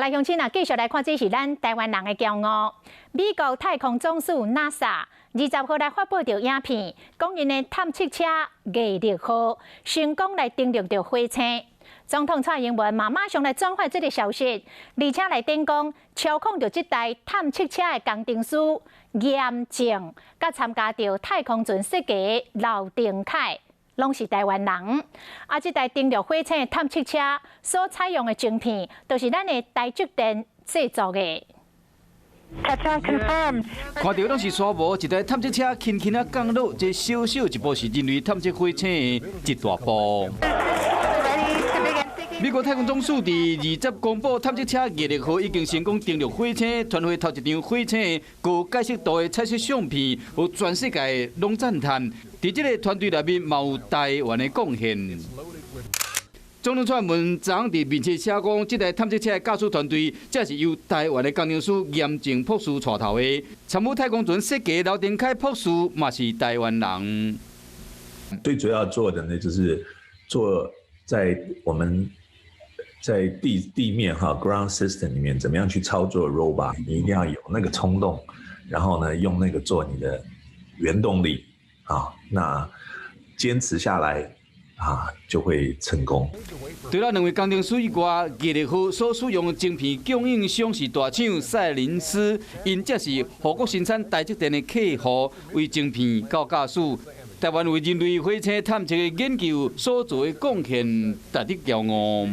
大乡亲啊，继续来看，这是咱台湾人的骄傲。美国太空总署 NASA 20号来发布着影片，讲因的探测车毅力号成功来登陆着火星。总统蔡英文马上来转发这个消息，而且来电讲操控着这台探测车的工程师严正，甲参加着太空船设计的刘定凯。 拢是台湾人，这台登陆火星的探测车所采用的晶片，都是咱的台积电制作的。Touchdown confirmed。看到拢是沙漠，一台探测车轻轻啊降落，这小小一步是人类探测火星的一大步。美国太空总署伫20公布，探测车毅力号已经成功登陆火星，传回头一张火星的高解析度的彩色相片，有全世界拢赞叹。伫这个团队内面，嘛有台湾的贡献。总统蔡英文昨昏伫面册写讲，这台探测车的驾驶团队，这是由台湾的工程师严正博士带头的。参与太空船设计刘定凯博士，嘛是台湾人。最主要做的呢，就是做在我们。 在地面ground system 里面，怎么样去操作 robot？ 你一定要有那个冲动，然后呢，用那个做你的原动力那坚持下来就会成功。除了两位工程师以外，毅力号所使用的晶片供应商是大厂赛灵思，因这是护国生产台积电的客户，为晶片到驾驶。 台湾为人类火星探测的研究所做的贡献，值得骄傲。